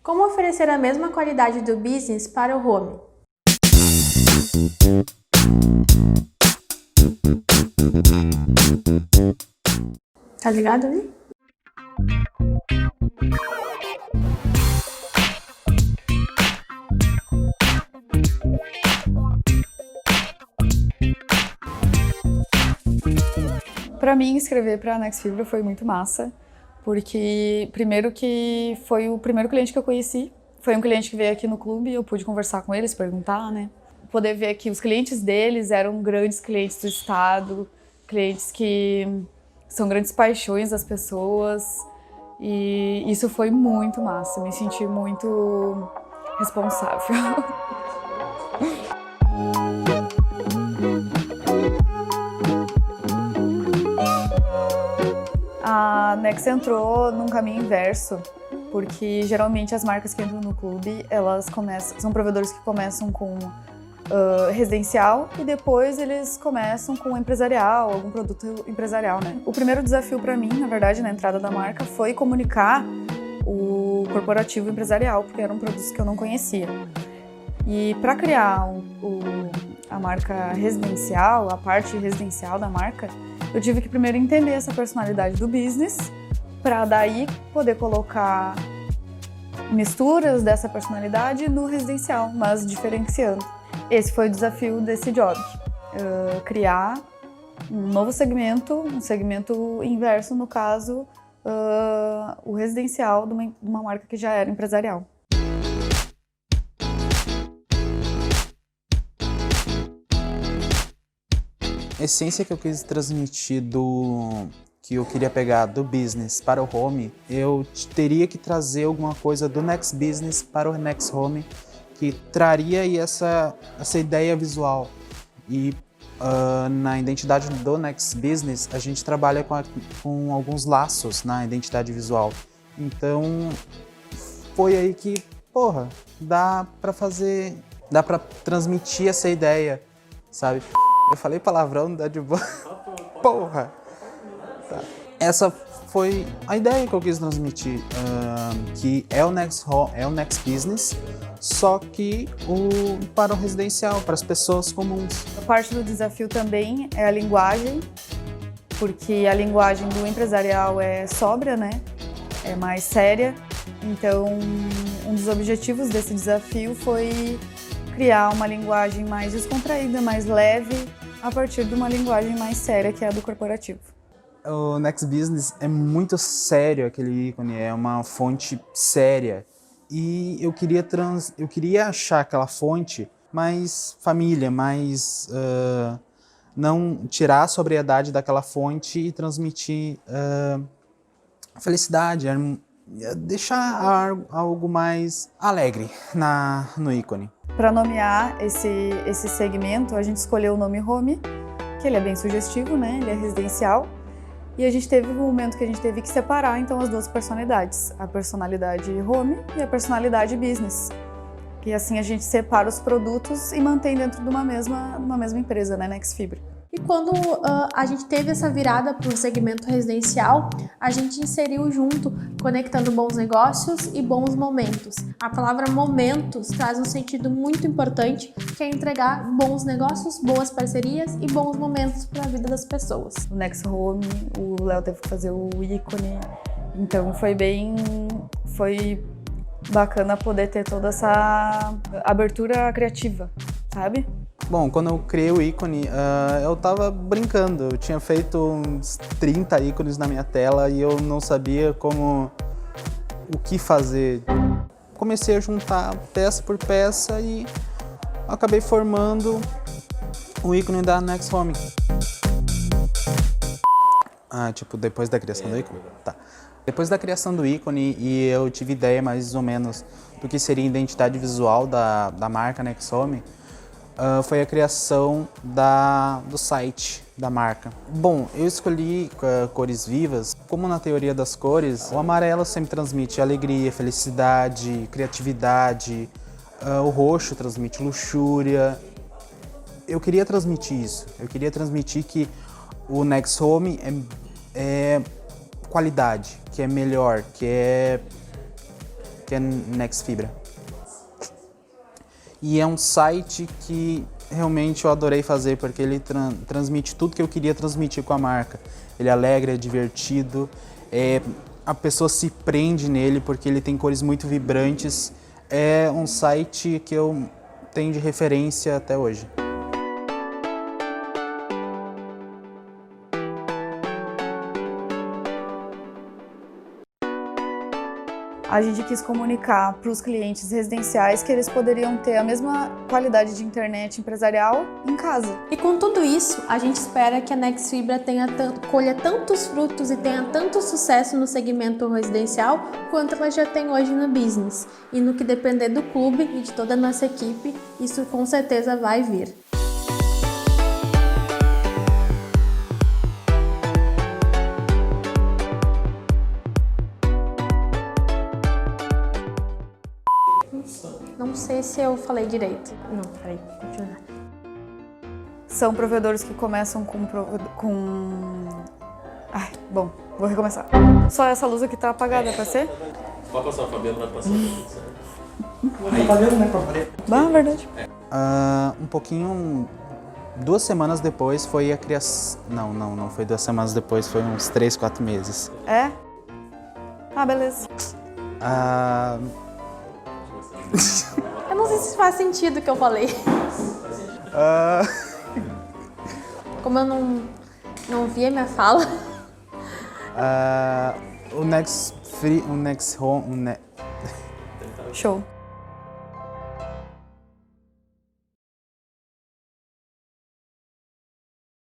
Como oferecer a mesma qualidade do business para o home? Tá ligado ali? Para mim, escrever para a Nexfibra foi muito massa, porque primeiro que foi o primeiro cliente que eu conheci, foi um cliente que veio aqui no clube, eu pude conversar com eles, perguntar, né? Poder ver que os clientes deles eram grandes clientes do estado, clientes que são grandes paixões das pessoas, e isso foi muito massa, me senti muito responsável. A Nex entrou num caminho inverso, porque geralmente as marcas que entram no clube, elas são provedores que começam com residencial e depois eles começam com empresarial, algum produto empresarial, né? O primeiro desafio para mim, na verdade, na entrada da marca, foi comunicar o corporativo empresarial, porque eram produtos que eu não conhecia. E para criar a marca residencial, a parte residencial da marca, eu tive que primeiro entender essa personalidade do business, para daí poder colocar misturas dessa personalidade no residencial, mas diferenciando. Esse foi o desafio desse job, criar um novo segmento, um segmento inverso, no caso, o residencial de uma marca que já era empresarial. A essência que eu quis transmitir que eu queria pegar do business para o home, eu teria que trazer alguma coisa do Next Business para o Next Home, que traria aí essa ideia visual. E na identidade do Next Business, a gente trabalha com alguns laços na identidade visual. Então, foi aí que, porra, dá pra transmitir essa ideia, sabe? Eu falei palavrão, não dá de boa. Porra! Tá. Essa foi a ideia que eu quis transmitir, que é o Next Business, só que para o residencial, para as pessoas comuns. A parte do desafio também é a linguagem, porque a linguagem do empresarial é sóbria, né? É mais séria. Então, um dos objetivos desse desafio foi criar uma linguagem mais descontraída, mais leve, a partir de uma linguagem mais séria, que é a do corporativo. O Next Business é muito sério, aquele ícone, é uma fonte séria. E eu queria achar aquela fonte mais família, mais... não tirar a sobriedade daquela fonte e transmitir felicidade, deixar algo mais alegre no ícone. Para nomear esse segmento, a gente escolheu o nome Home, que ele é bem sugestivo, né? Ele é residencial. E a gente teve um momento que a gente teve que separar, então, as duas personalidades. A personalidade Home e a personalidade Business. E assim a gente separa os produtos e mantém dentro de uma mesma empresa, né? Nexfibra. E quando a gente teve essa virada para o segmento residencial, a gente inseriu junto, conectando bons negócios e bons momentos. A palavra momentos traz um sentido muito importante, que é entregar bons negócios, boas parcerias e bons momentos para a vida das pessoas. O Next Home, o Léo teve que fazer o ícone, então foi bacana poder ter toda essa abertura criativa, sabe? Bom, quando eu criei o ícone, eu tava brincando. Eu tinha feito uns 30 ícones na minha tela e eu não sabia o que fazer. Comecei a juntar peça por peça e acabei formando o ícone da Next Home. Tipo, depois da criação do ícone? Tá. Depois da criação do ícone, e eu tive ideia mais ou menos do que seria a identidade visual da marca Next Home, foi a criação do site da marca. Bom, eu escolhi cores vivas. Como na teoria das cores, o amarelo sempre transmite alegria, felicidade, criatividade. O roxo transmite luxúria. Eu queria transmitir isso. Eu queria transmitir que o Next Home é qualidade, que é melhor, que é que é Next Fibra. E é um site que realmente eu adorei fazer, porque ele transmite tudo que eu queria transmitir com a marca. Ele é alegre, é divertido, a pessoa se prende nele porque ele tem cores muito vibrantes. É um site que eu tenho de referência até hoje. A gente quis comunicar para os clientes residenciais que eles poderiam ter a mesma qualidade de internet empresarial em casa. E com tudo isso, a gente espera que a Next Fibra colha tantos frutos e tenha tanto sucesso no segmento residencial quanto ela já tem hoje no business. E no que depender do clube e de toda a nossa equipe, isso com certeza vai vir. Não sei se eu falei direito. Não, peraí, continua. São provedores que começam Ai, bom, vou recomeçar. Só essa luz aqui tá apagada, pra ser? Pode passar, o Fabiano vai passar. Tá vendo, né, companheiro? Ah, verdade. Um pouquinho... 2 semanas depois foi a criação... Não foi 2 semanas depois, foi uns 3, 4 meses. É? Ah, beleza. Eu não sei se faz sentido o que eu falei. Como eu não vi a minha fala. O Next Home... Show.